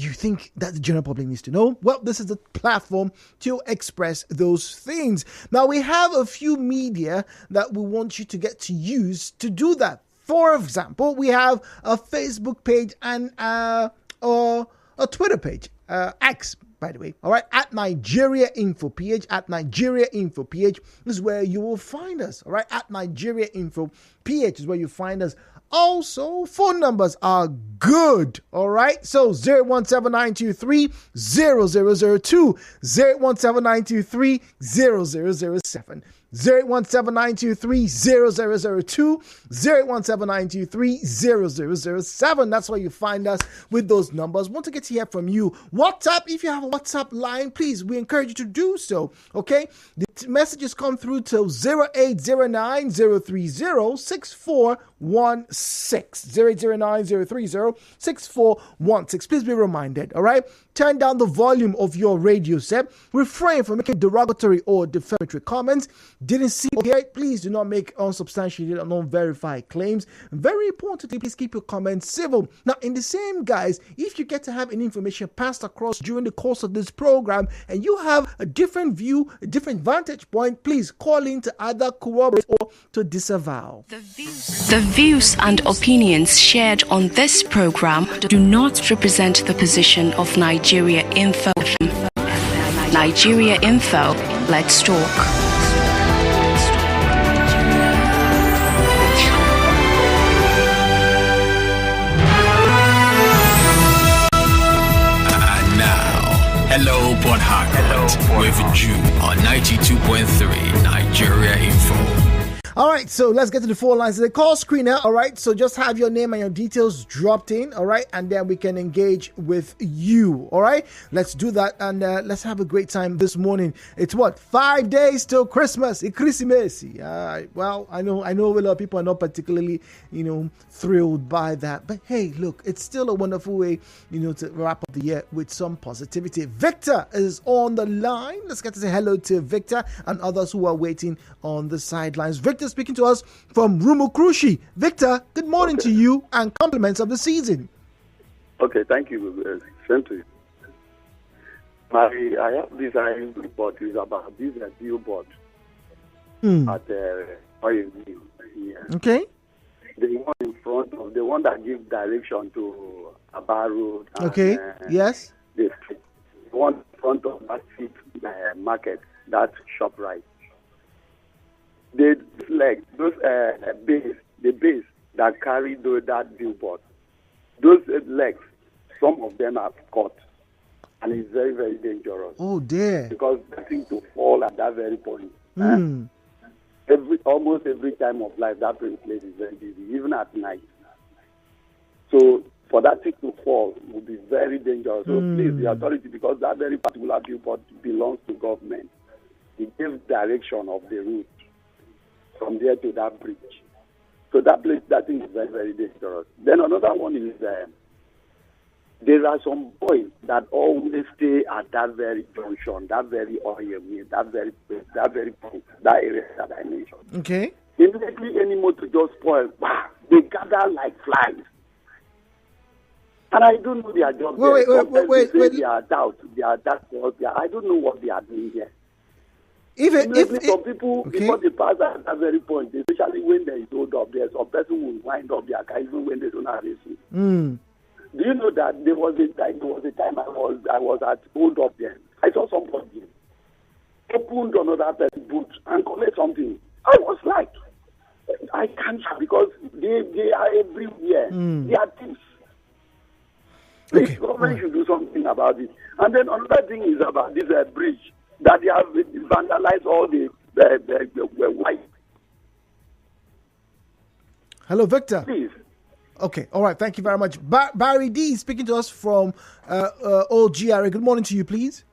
you think that the general public needs to know? Well, this is the platform to express those things. Now, we have a few media that we want you to get to use to do that. For example, we have a Facebook page and a Twitter page, X, by the way, all right, at Nigeria Info PH, at Nigeria Info PH is where you will find us, all right, at Nigeria Info PH is where you find us. Also, phone numbers are good, all right? So 017923 0002, 017923 0007, 017923 0002, 017923 0007. That's where you find us with those numbers. Want to get to hear from you. WhatsApp, if you have a WhatsApp line, please, we encourage you to do so, okay? The messages come through to 0809 030 6416, 0809 030 6416. Please be reminded, all right? Turn down the volume of your radio set. Refrain from making derogatory or defamatory comments. Didn't see okay? Please do not make unsubstantiated or non-verified claims. Very importantly, please keep your comments civil. Now, in the same guise, if you get to have any information passed across during the course of this program and you have a different view, a different vantage point, please call in to either corroborate or to disavow. The views and opinions shared on this program do not represent the position of Nigeria Info. Nigeria Info, let's talk. Hello, Port Harcourt, with you on 92.3 Nigeria Info. All right, so let's get to the phone lines. The call screener, all right? So just have your name and your details dropped in, all right? And then we can engage with you, all right? Let's do that, and let's have a great time this morning. It's what, 5 days till Christmas, Christmas. Well, I know a lot of people are not particularly, thrilled by that. But hey, look, it's still a wonderful way, to wrap up the year with some positivity. Victor is on the line. Let's get to say hello to Victor and others who are waiting on the sidelines. Victor speaking to us from Rumuokrushi. Victor, good morning to you and compliments of the season. Okay, thank you. Same to you. I have this report is about this billboard at Oil Mill here. Okay. The one in front of the one that gives direction to Aba Road. Okay. Yes. The one in front of that market, that shop right. The legs, those the base that carry that billboard, those legs, some of them are cut, and it's very, very dangerous. Oh dear! Because the thing to fall at that very point. Almost every time of life, that place is very busy, even at night. So for that thing to fall would be very dangerous. So please, the authority, because that very particular billboard belongs to government, it gives direction of the route from there to that bridge. So that place, that thing is very, very dangerous. Then another one is there are some boys that always stay at that very junction, that very oil mill, that very point, that area that I mentioned. Okay. Immediately any motor just spoil, they gather like flies. And I don't know their job. Wait. They are doubt. I don't know what they are doing here. If some people, before they pass at that very point, especially when there is hold up there, some person will wind up their car even when they don't have AC. Do you know that there was a time I was at hold up there. I saw somebody opened another person's boot and collect something. I was like, I can't, because they are everywhere. They are thieves. The government should do something about it. And then another thing is about this bridge that they have vandalized all the white. Hello, Victor. Please. Okay, all right. Thank you very much. Barry D speaking to us from Old GRA. Good morning to you, please.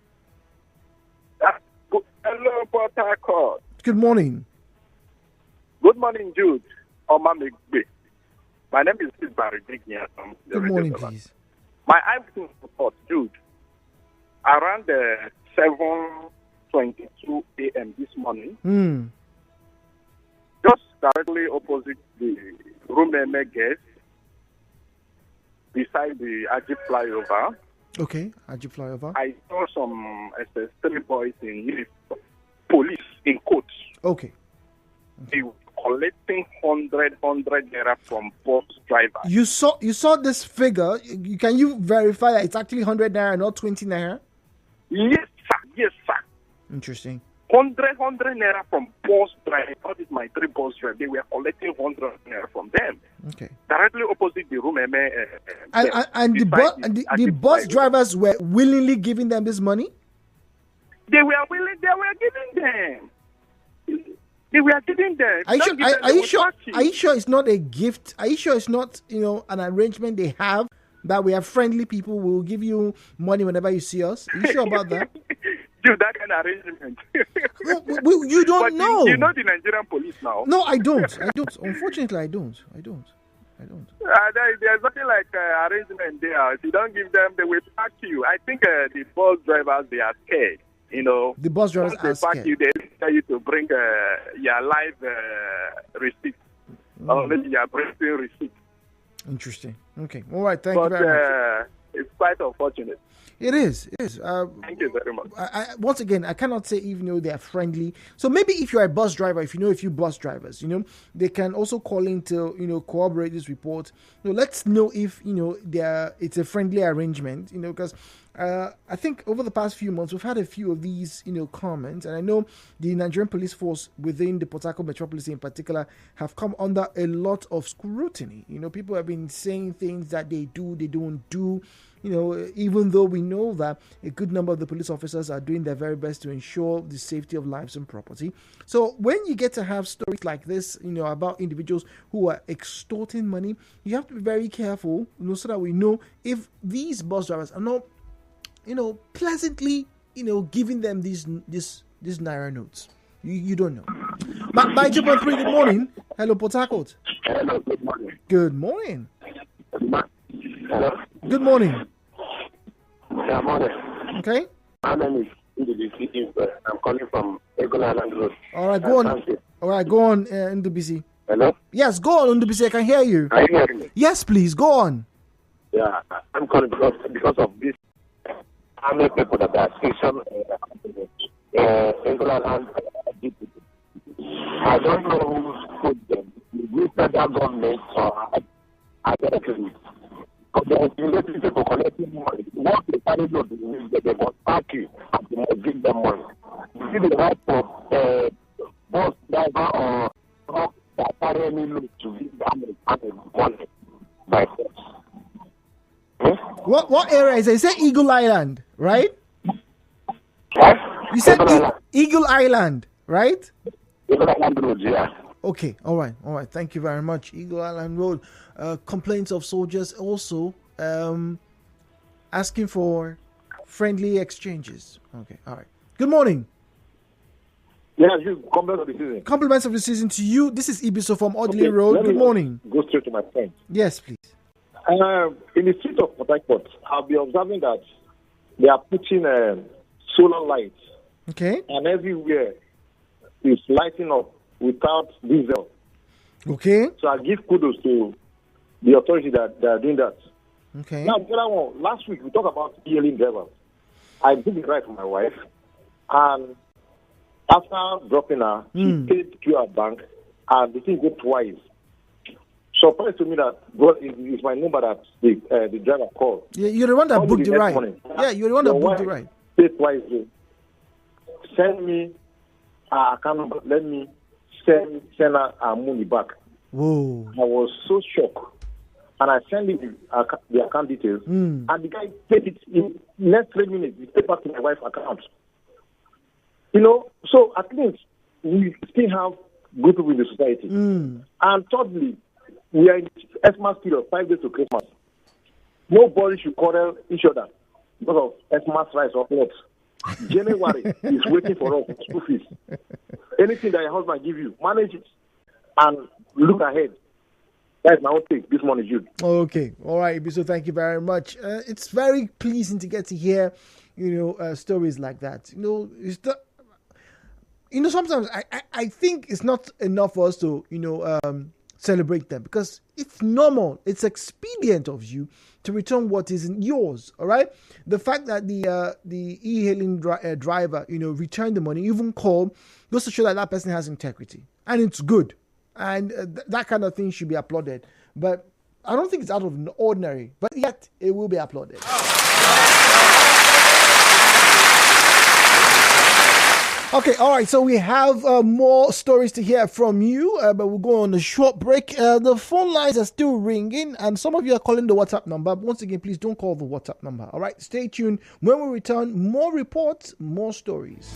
Hello, Port Harcourt. Good morning. Good morning, Jude. My name is Barry D. Good morning, please. My eyewitness report, Jude, around 7:22 a.m. this morning, just directly opposite the Rumeme gate, beside the Ajib flyover, Okay, how'd you fly over? I saw some three boys in uniform, police in coats. Okay. They were collecting 100 naira from bus drivers. You saw this figure. Can you verify that it's actually 100 naira, not 20 naira? Yes, sir. Interesting. 100 naira from bus drivers. That is my three bus drivers. They were collecting 100 naira from them. Okay. Directly opposite the room. And the bus drivers were willingly giving them this money? They were willing. They were giving them. They were giving them. Are you sure it's not a gift? Are you sure it's not, an arrangement they have that we are friendly people, we will give you money whenever you see us? Are you sure about that? Do that kind of arrangement. You don't know. You know the Nigerian police now. No, I don't. Unfortunately, I don't. There's nothing like arrangement there. If you don't give them, they will pack you. I think the bus drivers, they are scared. The bus drivers are scared. Pack you, they tell you to bring your live receipt. Or maybe your birthday receipt. Interesting. Okay. All right. Thank you very much. It's quite unfortunate. It is. Thank you very much. Once again, I cannot say even though they are friendly. So maybe if you're a bus driver, if you know a few bus drivers, they can also call in to, corroborate this report. Let's know if, it's a friendly arrangement, because I think over the past few months, we've had a few of these, comments. And I know the Nigerian police force within the Port Harcourt metropolis in particular have come under a lot of scrutiny. People have been saying things that they do, they don't do. Even though we know that a good number of the police officers are doing their very best to ensure the safety of lives and property. So when you get to have stories like this, about individuals who are extorting money, you have to be very careful, so that we know if these bus drivers are not, pleasantly, giving them these naira notes. You don't know. By 2.3, good morning. Hello, Port Harcourt. Hello, good morning. Good morning. Hello. Good morning. Yeah, morning. Okay. My name is Ndubisi. I'm calling from Eagle Island Road. All right, go on. All right, go on, Ndubisi. Hello? Yes, go on, Ndubisi. I can hear you. Are you hearing me? Yes, please, go on. Yeah, I'm calling because of this. How many people that are stationed Eagle Island? I don't know who put them. The federal government or I don't know. Because the related people collecting money, what they carry to do is that they must pack you and they must give them money. You see the right of bus driver or truck that carry any load to give them money by force. What area is it? You said Eagle Island, right? What? You said Eagle Island, right? Eagle Island Road, yeah. Okay, all right. Thank you very much. Eagle Island Road. Complaints of soldiers also asking for friendly exchanges. Okay, all right. Good morning. Yes, compliments of the season. Compliments of the season to you. This is Ibiso from Audley Road. Good morning. Go straight to my point. Yes, please. In the street of Port Harcourt, I'll be observing that they are putting solar lights. Okay. And everywhere is lighting up without diesel. Okay. So I give kudos to the authority that are doing that. Okay. Now, the other one, last week we talked about e-hailing drivers. I did it right for my wife, and after dropping her, she paid to her bank, and the thing go twice. Surprised to me that it's my number that the driver called. Yeah, you're the one that booked the ride. Yeah, you're the one that booked the ride. Paid twice. Send me her account number. Let me send her money back. Whoa! I was so shocked, and I sent him the account details, and the guy paid it in next 3 minutes. He paid back to my wife's account. So at least we still have good people in the society. And thirdly, we are in Xmas period, 5 days to Christmas. Nobody should quarrel each other because of Xmas rice or what. January is waiting for us, school fees. Anything that your husband give you, manage it and look ahead. That's my own take this morning, Jude. Okay. All right, Ibiso, thank you very much. It's very pleasing to get to hear, stories like that. Sometimes I think it's not enough for us to, celebrate them, because it's normal, it's expedient of you to return what isn't yours. All right, the fact that the e-hailing driver, returned the money, even called, goes to show that person has integrity, and it's good, and that kind of thing should be applauded. But I don't think it's out of the ordinary, but yet it will be applauded. Okay, all right, so we have more stories to hear from you, but we'll go on a short break. The phone lines are still ringing, and some of you are calling the WhatsApp number. Once again, please don't call the WhatsApp number. All right, stay tuned. When we return, more reports, more stories.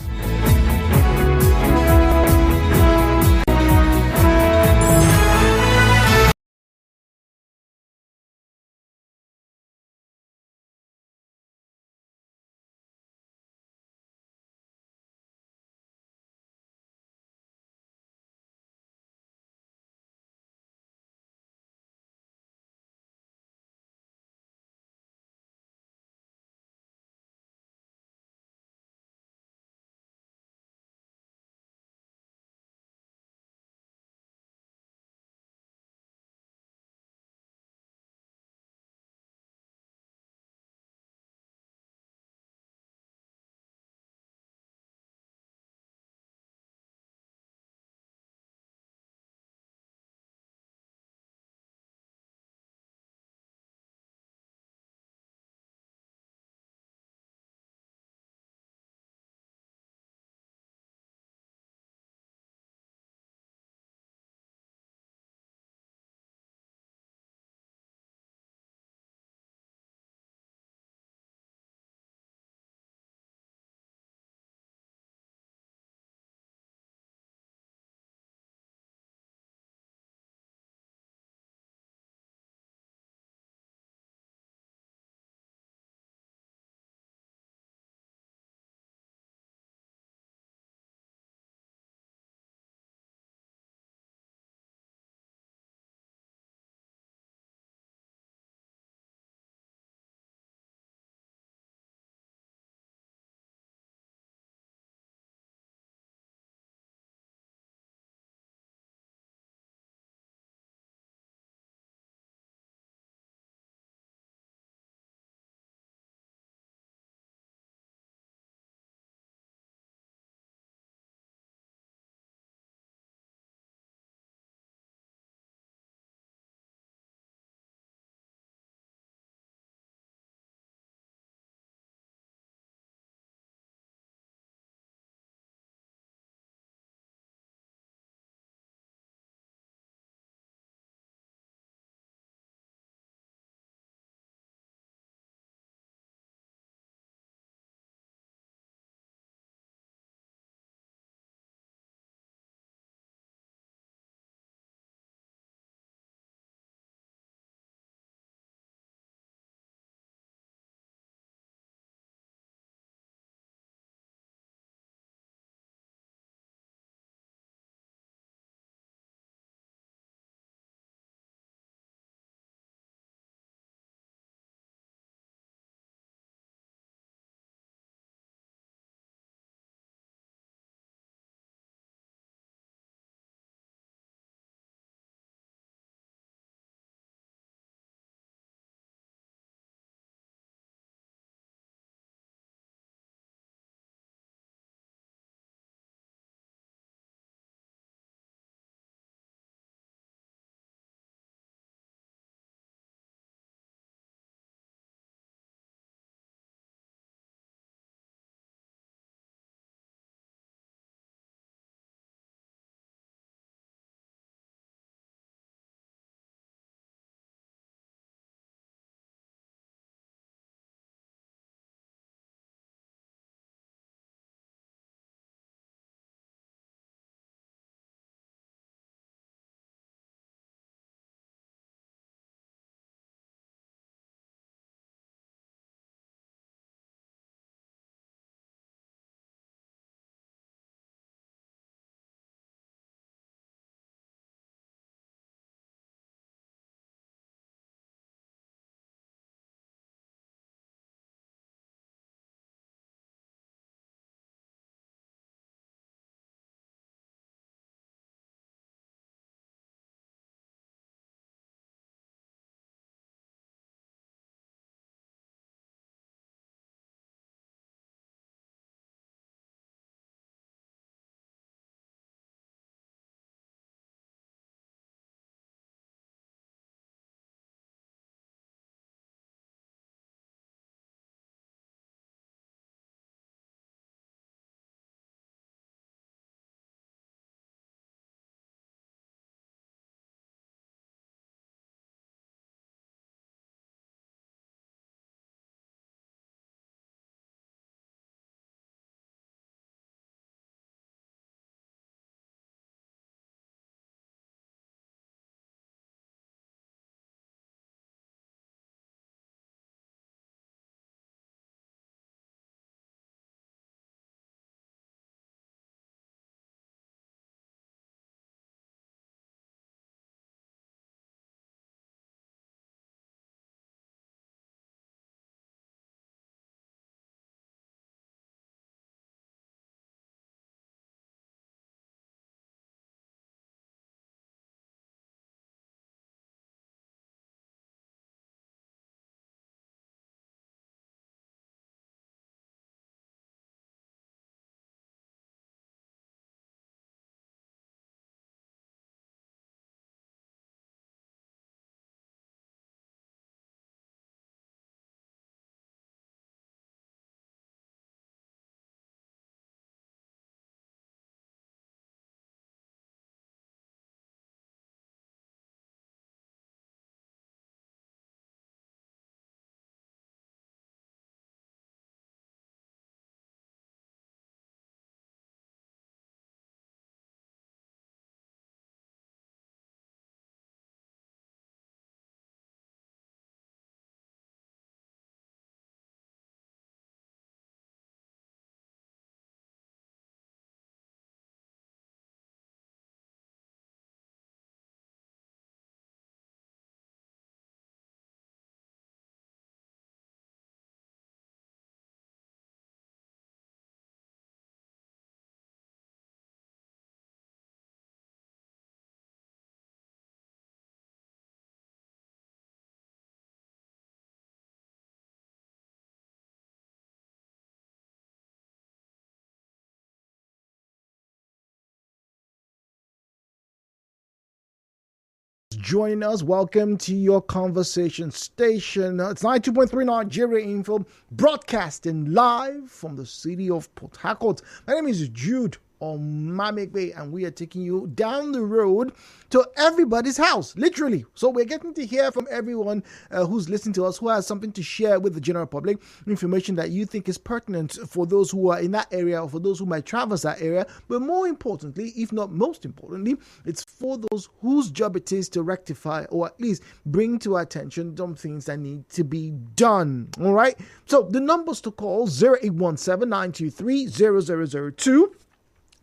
joining us. Welcome to your conversation station. It's 92.3 Nigeria Info, broadcasting live from the city of Port Harcourt. My name is Jude Omamegbe, and we are taking you down the road to everybody's house, literally. So we're getting to hear from everyone who's listening to us, who has something to share with the general public, information that you think is pertinent for those who are in that area or for those who might traverse that area. But more importantly, if not most importantly, it's for those whose job it is to rectify or at least bring to our attention some things that need to be done. All right. So the numbers to call: 0817 923 0002.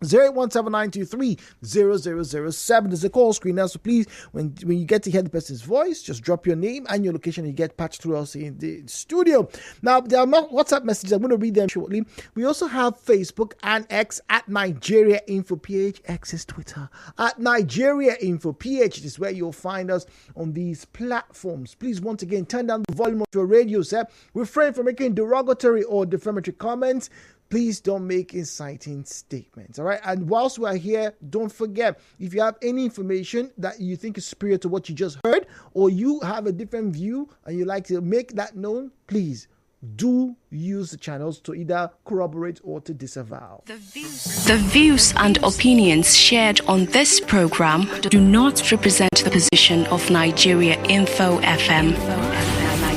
08179230007 is the call screen now. So please, when you get to hear the person's voice, just drop your name and your location and you get patched through us in the studio. Now, there are WhatsApp messages. I'm going to read them shortly. We also have Facebook and X at Nigeria Info PH. X is Twitter at Nigeria Info PH. This is where you'll find us on these platforms. Please, once again, turn down the volume of your radio set. Refrain from making derogatory or defamatory comments. Please don't make inciting statements, all right? And whilst we're here, don't forget, if you have any information that you think is superior to what you just heard, or you have a different view and you like to make that known, please do use the channels to either corroborate or to disavow. The views and opinions shared on this program do not represent the position of Nigeria Info FM.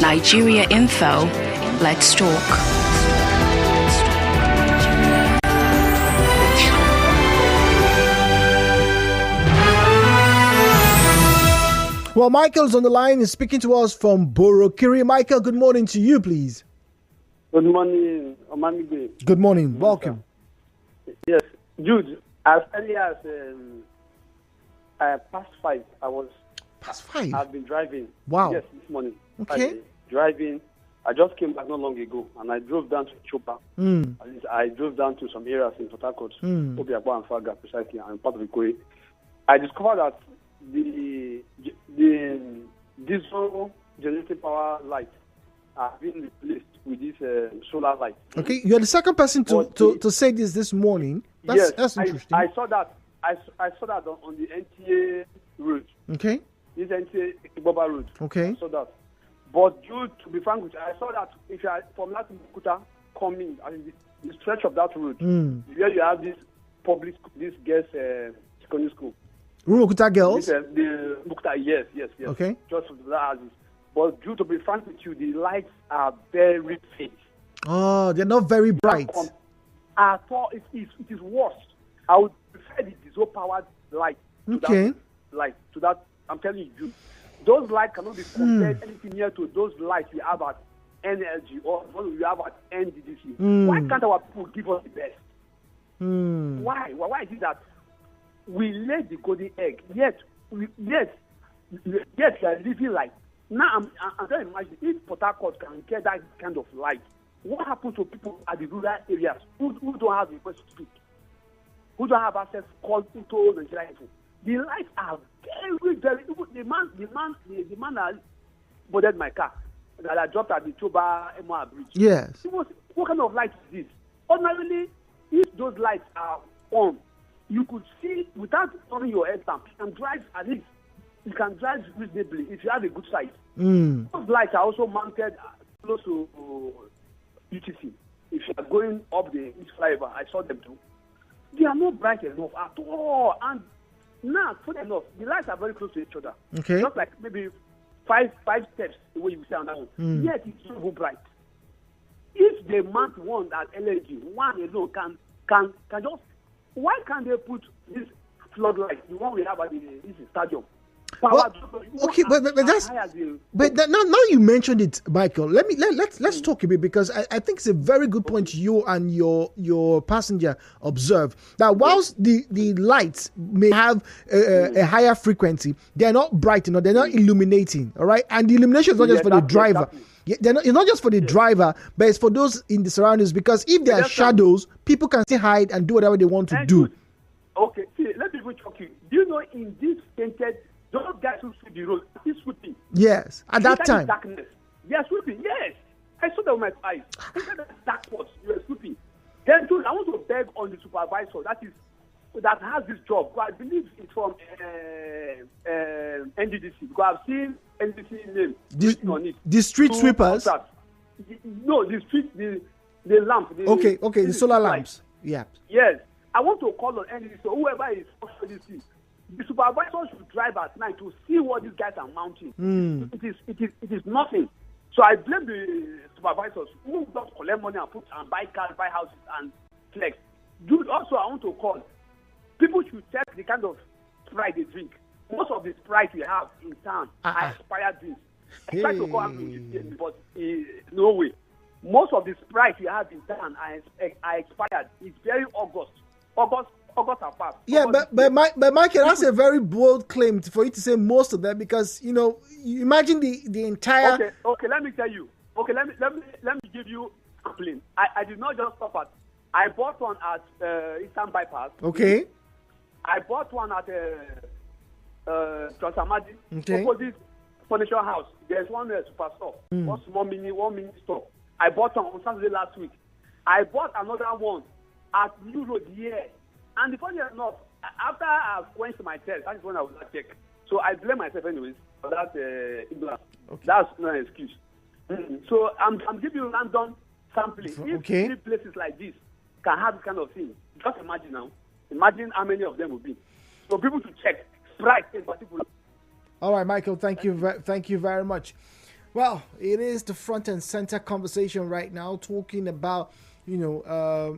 Nigeria Info, let's talk. Well, Michael's on the line is speaking to us from Borokiri. Michael, good morning to you, please. Good morning, Omamigbe. Good morning. Welcome. Yes, Jude, as early as past 5, Past 5? I've been driving. Wow. Yes, this morning. Okay. Driving. I just came back not long ago, and I drove down to Chopa. At least I drove down to some areas in Port Harcourt, Obiakwa and Faga, precisely, and part of Ikore. I discovered that the diesel generating power lights are being replaced with this solar light. Okay, you're the second person to say this morning. That's interesting. I saw that. I saw that on the NTA route. Okay. This NTA Iboba route. Okay. I saw that. But to be frank with you, I saw that if you are from that Bukuta coming, I mean, the stretch of that route, where you have this girls' secondary school. Bukuta girls? The Bukuta, yes. Okay. Just that. But to be frank with you, the lights are very faint. Oh, they're not very bright. At all, it is worse. I would prefer the diesel-powered light to that. I'm telling you, those lights cannot be compared anything near to those lights we have at NLG or what we have at NDDC. Why can't our people give us the best? Why? Why is it that we laid the golden egg, yet we are living like now? I'm trying to imagine if Port Harcourt can get that kind of light. What happens to people at the rural areas who don't have the voice to speak, who don't have access called into Nigeria? The lights are very, very. The man that boarded my car that I dropped at the Choba Emoa Bridge. Yes. What kind of light is this? Ordinarily, if those lights are on, you could see without turning your head down. You can drive at least. You can drive reasonably if you have a good sight. Those lights are also mounted close to UTC. If you are going up the East Flyover, I saw them too. They are not bright enough at all. And now, funny enough, the lights are very close to each other. Okay. Just like maybe five steps the way you say on that one. Yet it's so bright. If they mount one at LNG, one alone can just. Why can't they put this floodlight, the one we have at this stadium? Well, okay, but now you mentioned it, Michael. Let's talk a bit, because I think it's a very good point you and your passenger observe that whilst the lights may have a higher frequency, they're not bright enough, they're not illuminating, all right? And the illumination is not just for the driver. Exactly. It's not just for the driver, but it's for those in the surroundings, because if there are shadows, people can still hide and do whatever they want to do. Okay, see, let me even talk you. Do you know in this painted, those guys who sweep the road, he's sweeping. Yes, at that time. Darkness. They are sweeping, yes. I saw that with my eyes. Inside the dark spots, you are sweeping. Then, too, I want to beg on the supervisor, that is that has this job, I believe it's from NGDC, because I've seen NGDC name on it. The street sweepers? No, the lamp. The solar lamps. Yeah. Yes. I want to call on NGDC, so whoever is on NGDC, the supervisor should drive at night to see what these guys are mounting. It is nothing. So I blame the supervisors who just collect money and buy cars, buy houses, and flex. Dude, also I want to call. People should check the kind of Sprite they drink. Most of the Sprite we have in town are expired drinks. I try to call them, but no way. Most of the Sprite we have in town are expired. It's very August are past. Yeah, but Michael, that's a very bold claim for you to say most of them, because you imagine the entire. Okay. Let me tell you. Okay, let me give you a complaint. I did not just stop at. I bought one at Eastern Bypass. Okay. I bought one at Transamadi. Okay. Opposite Furniture House. There's one superstore. One small mini store. I bought one on Saturday last week. I bought another one at New Road here. And the funny enough, after I've quenched my test, that is when I was at check. So I blame myself anyways for that ignorance. Okay. That's no excuse. So I'm giving you random sampling. If three places like this can have this kind of thing, just imagine now. Imagine how many of them will be. So people should check. Sprite in particular. All right, Michael, thank you very much. Well, it is the front and center conversation right now, talking about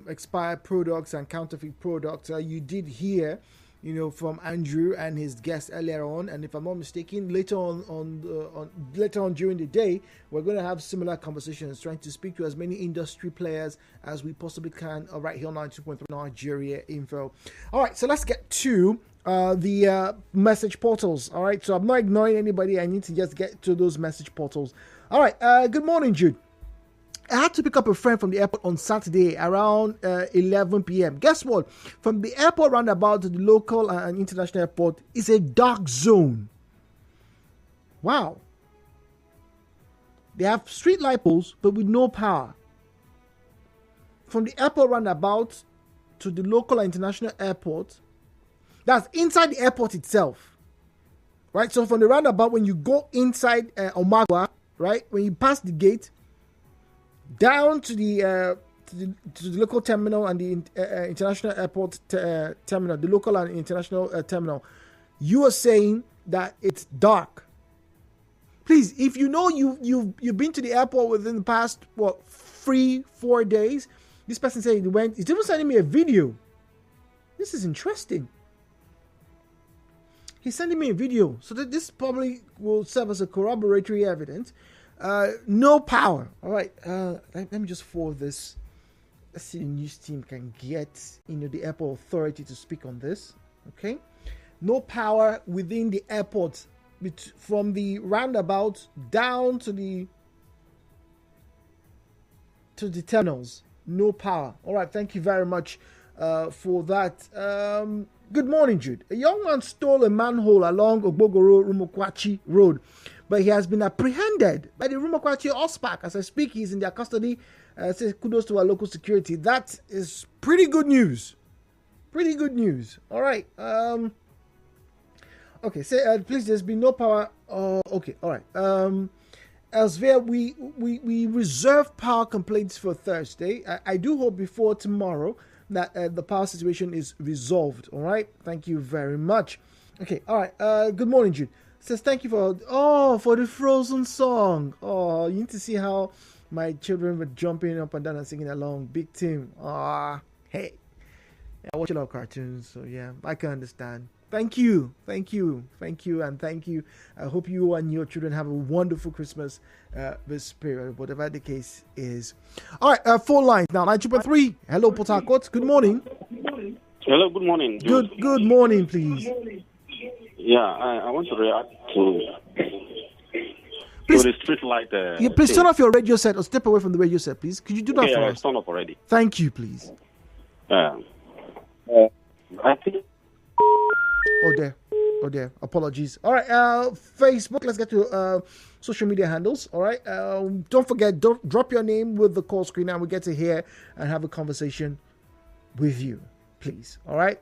expired products and counterfeit products. You did hear, from Andrew and his guest earlier on, and if I'm not mistaken, later on during the day, we're going to have similar conversations, trying to speak to as many industry players as we possibly can. Right here on 92.3 Nigeria Info. All right, so let's get to the message portals. All right, so I'm not ignoring anybody. I need to just get to those message portals. All right, good morning, Jude. I had to pick up a friend from the airport on Saturday around 11 p.m. Guess what? From the airport roundabout to the local and international airport is a dark zone. Wow. They have street light poles, but with no power. From the airport roundabout to the local and international airport, that's inside the airport itself. Right? So from the roundabout, when you go inside Omagua, right? When you pass the gate, down to the local terminal and the international airport terminal, the local and international terminal, you are saying that it's dark. Please, if you've been to the airport within the past 3-4 days, this person said he went. He's even sending me a video. This is interesting. He's sending me a video, so that this probably will serve as a corroboratory evidence. No power. All right. Let me just forward this. Let's see if the news team can get the airport authority to speak on this. Okay. No power within the airport, from the roundabout down to the terminals. No power. All right. Thank you very much for that. Good morning, Jude. A young man stole a manhole along Ogbogoro Rumokwachi Road, but he has been apprehended by the Rumokwachi OSPAC. As I speak, he's in their custody. Says kudos to our local security. That is pretty good news. Pretty good news. All right. Okay. Say, please. There's been no power. Okay. All right. Elsewhere, we reserve power complaints for Thursday. I do hope before tomorrow that the power situation is resolved. All right. Thank you very much. Okay. All right. Good morning, Jude. Says thank you for the Frozen song. Oh, you need to see how my children were jumping up and down and singing along. Big team. Hey. I watch a lot of cartoons, so yeah, I can understand. Thank you. And thank you. I hope you and your children have a wonderful Christmas this period, whatever the case is. All right, phone lines now. 92.3. Hello, Port Harcourt. Good morning. Hello, good morning. Good morning, please. Yeah, I want to react to the street light. Please turn off your radio set or step away from the radio set, please. Could you do that for us? It's turned off already. Thank you, please. I think. Oh dear. Apologies. All right. Facebook. Let's get to social media handles. All right. Don't forget. Drop your name with the call screen, and we get to hear and have a conversation with you, please. All right.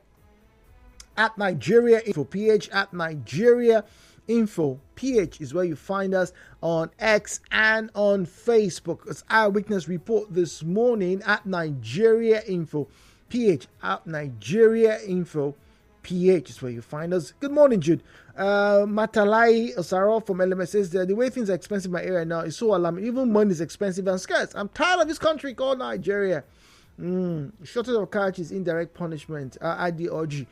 at Nigeria Info PH, at Nigeria Info PH is where you find us on X and on Facebook. It's Eyewitness Report this morning at Nigeria Info PH, at Nigeria Info PH is where you find us. Good morning, Jude. Matalai Osaro from LMS says that the way things are expensive in my area now is so alarming. Even money is expensive and scarce. I'm tired of this country called Nigeria. Shortage of cash is indirect punishment. IDOG.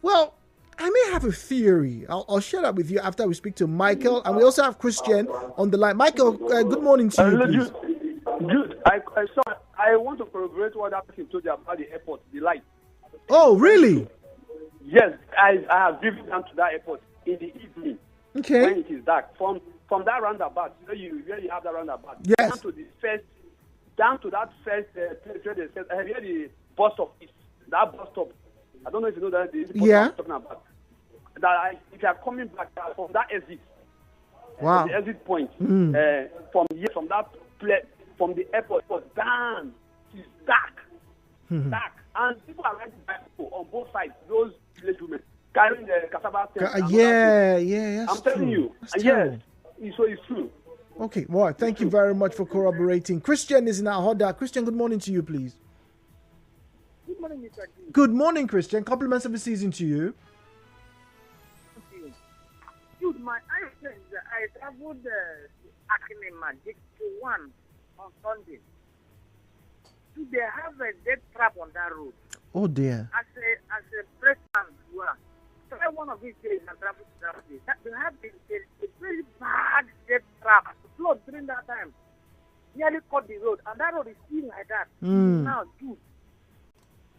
Well, I may have a theory. I'll share that with you after we speak to Michael. And we also have Christian on the line. Michael, good morning to you, please. Jude, I want to corroborate what that person told you about the airport, the light. Oh, really? Yes, I have driven down to that airport in the evening. Okay. When it is dark. From that roundabout, where you have that roundabout. Yes. Down to that first place where they said, have you heard the bus stop? That bus stop. I don't know if you know that the bus stop I'm talking about. If you are coming back from that exit, wow, the exit point, from the airport, it was down. It's dark, dark, and people are riding bicycles on both sides. Those village women carrying the cassava. Yeah. I'm telling you, yes, so it's true. Okay, well, thank you very much for corroborating. Christian is in our order. Christian, good morning to you, please. Good morning, Mr. G. Good morning, Christian. Compliments of the season to you. Thank you. Dude, my friends, I traveled to Akinema, District 1 on Sunday. Do they have a death trap on that road? Oh, dear. As a president, try one of these days and travel to that place. They have a very bad death trap. The flood during that time nearly cut the road, and that road is still like that. Now, dude.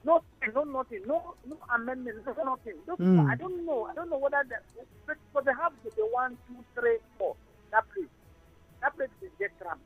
No nothing, no amendment, no nothing. I don't know whether but they have the 1, 2, 3, 4. That place is death trap.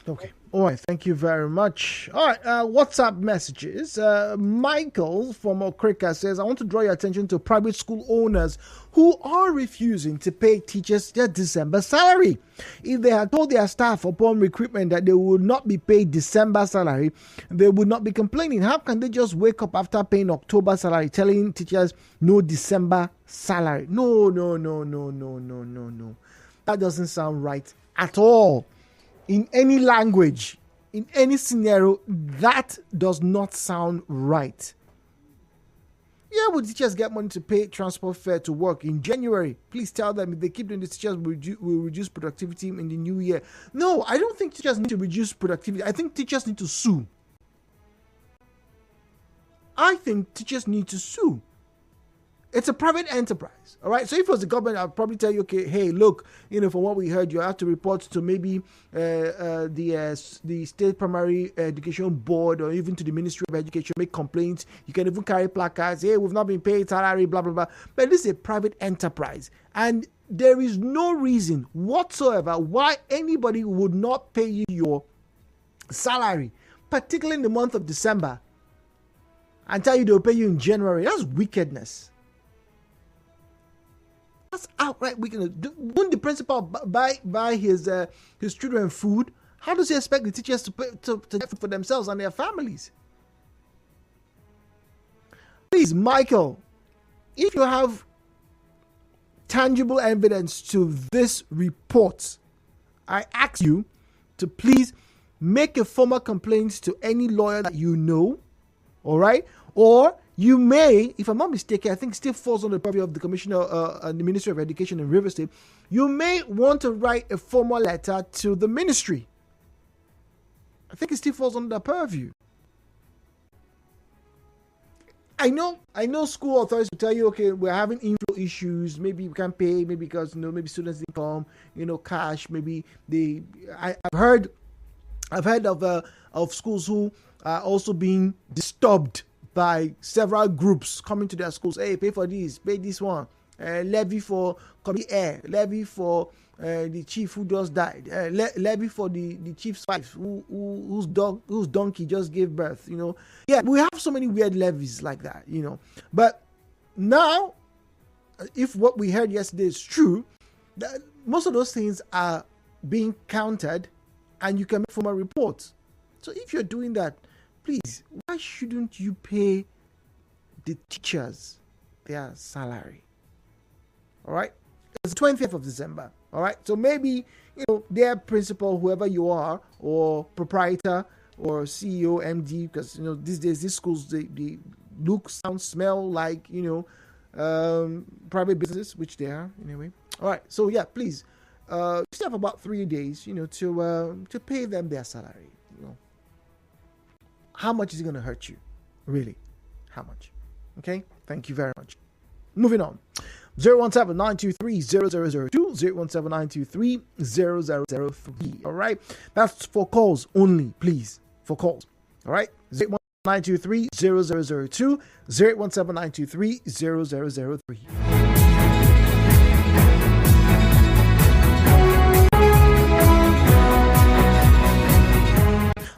Okay. All right. Thank you very much. All right. WhatsApp messages. Michael from Okrika says, I want to draw your attention to private school owners who are refusing to pay teachers their December salary. If they had told their staff upon recruitment that they would not be paid December salary, they would not be complaining. How can they just wake up after paying October salary, telling teachers no December salary? No. That doesn't sound right at all. In any language, in any scenario, that does not sound right. Yeah, will teachers get money to pay transport fare to work in January? Please tell them if they keep doing this, teachers will reduce productivity in the new year. No, I don't think teachers need to reduce productivity. I think teachers need to sue. It's a private enterprise, all right? So if it was the government, I'd probably tell you, okay, hey, look, from what we heard, you have to report to maybe the State Primary Education Board or even to the Ministry of Education, make complaints. You can even carry placards, hey, we've not been paid salary, blah, blah, blah. But this is a private enterprise. And there is no reason whatsoever why anybody would not pay you your salary, particularly in the month of December, and tell you they'll pay you in January. That's wickedness. That's outright wickedness. Wouldn't the principal buy his children food? How does he expect the teachers to get food for themselves and their families? Please, Michael, if you have tangible evidence to this report, I ask you to please make a formal complaint to any lawyer that you know, all right? Or you may, if I'm not mistaken, I think it still falls on the purview of the Commissioner and the Ministry of Education in Rivers State. You may want to write a formal letter to the ministry. I think it still falls under the purview. I know school authorities will tell you, okay, we're having inflow issues. Maybe we can't pay, maybe because maybe students didn't come, cash. Maybe I've heard of schools who are also being disturbed by several groups coming to their schools. Hey, pay for this, pay this one, levy for community air, levy for the chief who just died, levy for the chief's wife whose donkey just gave birth. Yeah, we have so many weird levies like that. But now, if what we heard yesterday is true, that most of those things are being countered, and you can make formal reports. So if you're doing that, please, why shouldn't you pay the teachers their salary. All right, it's the 20th of December. All right, so maybe their principal, whoever you are, or proprietor, or CEO, MD, because these days these schools they look, sound, smell like private business, which they are anyway. All right, so yeah, please, just have about 3 days, to pay them their salary. How much is it going to hurt you, really? How much? Okay, thank you very much. Moving on. 017-923-0002, 017-923-0003. All right, that's for calls only, please. For calls. All right, 017-923-0002, 017-923-0003.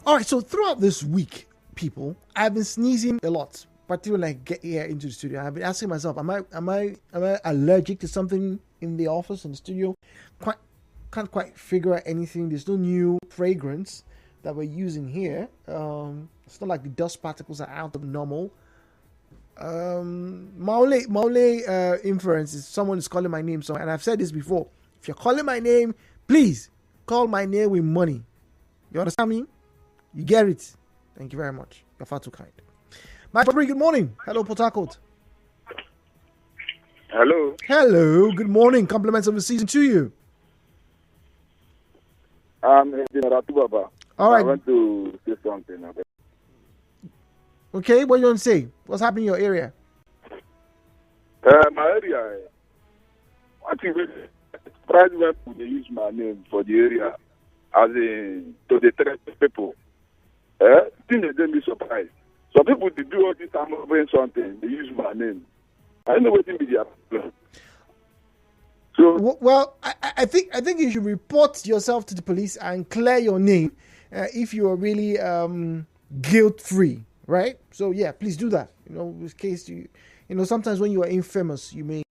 All right, so throughout this week, people, I've been sneezing a lot. Particularly when I get here into the studio, I've been asking myself, am I allergic to something in the office, in the studio? Can't quite figure out anything. There's no new fragrance that we're using here. It's not like the dust particles are out of normal. My only inference is someone is calling my name somewhere, and I've said this before. If you're calling my name, please call my name with money. You understand me? You get it. Thank you very much. You're far too kind. My Fabri, good morning. Hello, Port Harcourt. Hello. Hello, good morning. Compliments of the season to you. I'm Engineer Atubaba. All right. I want to say something. Okay, what do you want to say? What's happening in your area? My area, what is it? Surprised when they use my name for the area as in to the threat people. Things they don't be surprised. Some people they do all this time of doing something, they use my name. I don't know what in media. So well, I think you should report yourself to the police and clear your name if you are really guilt free, right? So yeah, please do that. In case sometimes when you are infamous, you may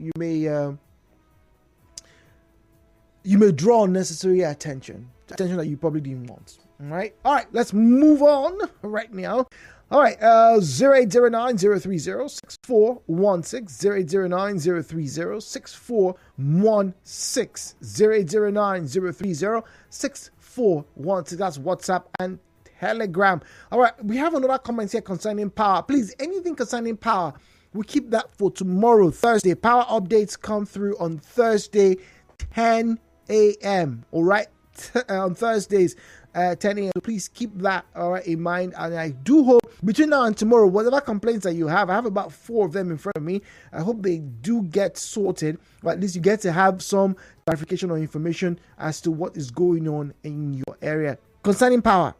draw unnecessary attention that you probably didn't want. All right, let's move on right now. All right, 0809-030-6416, 0809-030-6416, 0809-030-6416. That's WhatsApp and Telegram. All right, we have another comment here concerning power. Please, anything concerning power, we keep that for tomorrow, Thursday. Power updates come through on Thursday, 10 a.m. All right, on Thursdays. 10 a.m. So please keep that in mind. And I do hope between now and tomorrow, whatever complaints that you have, I have about 4 of them in front of me. I hope they do get sorted, or at least you get to have some clarification or information as to what is going on in your area concerning power.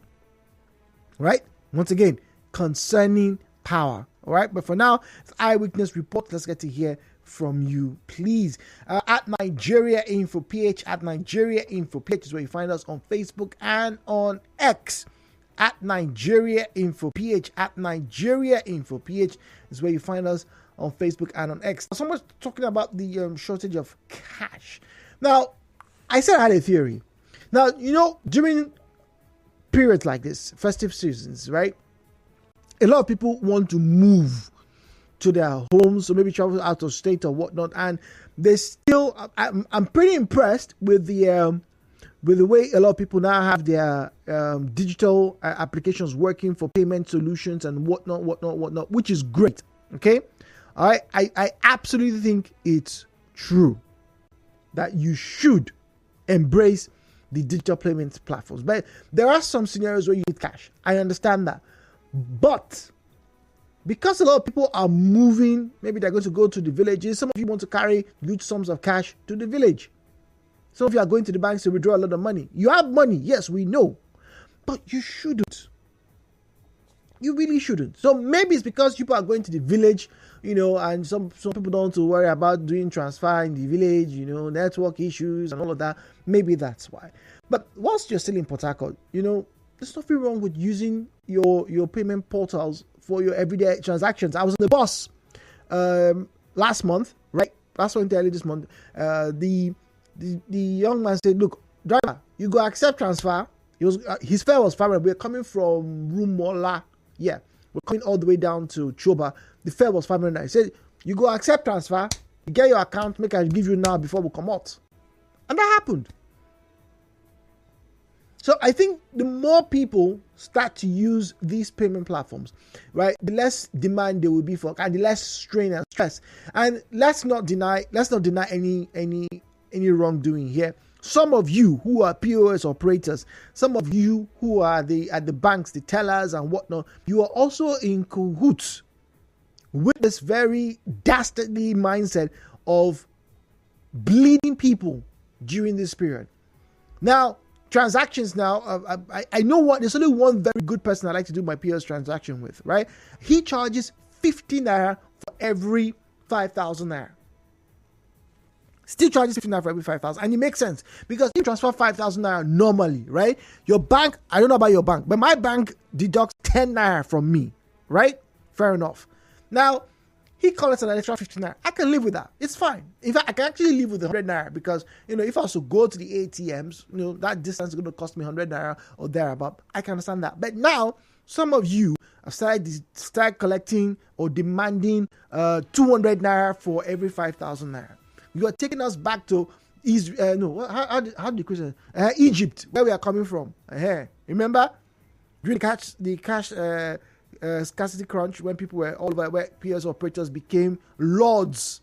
Right? Once again, concerning power. All right. But for now, it's Eyewitness Report. Let's get to hear from you, please. At Nigeria Info PH, at Nigeria Info PH is where you find us on Facebook and on X. At Nigeria Info PH, at Nigeria Info PH is where you find us on Facebook and on X. Someone's talking about the shortage of cash. Now, I said I had a theory. Now, during periods like this, festive seasons, right? A lot of people want to move to their homes, or maybe travel out of state or whatnot, and they still. I'm pretty impressed with the way a lot of people now have their digital applications working for payment solutions and whatnot, which is great. Okay, I absolutely think it's true that you should embrace the digital payment platforms, but there are some scenarios where you need cash. I understand that, but because a lot of people are moving, maybe they're going to go to the villages. Some of you want to carry huge sums of cash to the village. Some of you are going to the banks to withdraw a lot of money. You have money, yes, we know, but you shouldn't. You really shouldn't. So maybe it's because people are going to the village, and some people don't want to worry about doing transfer in the village, network issues and all of that. Maybe that's why. But whilst you're still in Port Harcourt, there's nothing wrong with using your payment portals for your everyday transactions. I was on the bus last month, right? Last month, early this month. The young man said, "Look, driver, you go accept transfer." His fare was fine. We're coming from Rumola. Yeah, were coming all the way down to Choba, the fare was 500 naira. He said, you go accept transfer, you get your account, make I give you now before we come out. And that happened. So I think the more people start to use these payment platforms, right, the less demand there will be for, and the less strain and stress. And let's not deny any wrongdoing here. Some of you who are POS operators, some of you who are at the banks, the tellers and whatnot, you are also in cahoots with this very dastardly mindset of bleeding people during this period. Now, transactions now, I know what, there's only one very good person I like to do my POS transaction with, right? He charges 50 naira for every 5,000 naira. Still charges 50 naira for every 5,000, and it makes sense because you transfer 5,000 naira normally, right? Your bank, I don't know about your bank, but my bank deducts 10 naira from me, right? Fair enough. Now, he collects an extra 50 naira. I can live with that. It's fine. In fact, I can actually live with the 100 naira because, if I was to go to the ATMs, that distance is going to cost me 100 naira or thereabout. I can understand that. But now, some of you have started collecting or demanding 200 naira for every 5,000 naira. You are taking us back to Israel. How do you question? Egypt, where we are coming from. Remember during the cash scarcity crunch, when people were all over, where POS operators became lords.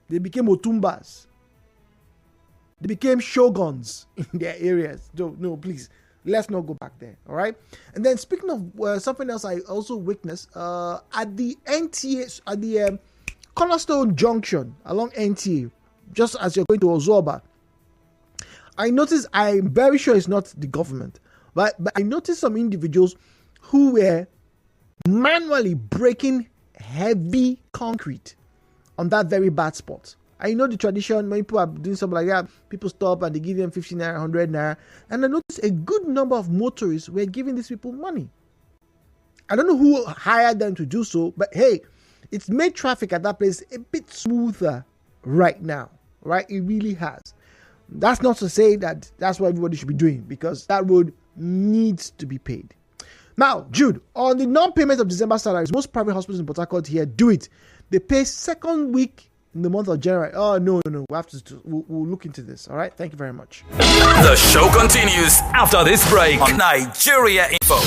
They became Otumbas. They became shoguns in their areas. No, please, let's not go back there. All right. And then speaking of something else, I also witnessed at the NTA, at the Cornerstone Junction along NTA, just as you're going to Ozoba, I noticed, I'm very sure it's not the government, but I noticed some individuals who were manually breaking heavy concrete on that very bad spot. I know the tradition, when people are doing something like that, people stop and they give them 50 naira, 100 naira. And I noticed a good number of motorists were giving these people money. I don't know who hired them to do so, but hey, it's made traffic at that place a bit smoother right now, right? It really has. That's not to say that that's what everybody should be doing, because that road needs to be paid. Now, Jude, on the non-payment of December salaries, most private hospitals in Port Harcourt here do it. They pay second week in the month of January. Oh, no. We'll have to, we'll look into this. All right. Thank you very much. The show continues after this break on Nigeria Info.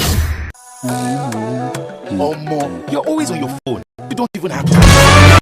You're always on your phone. You don't even have to.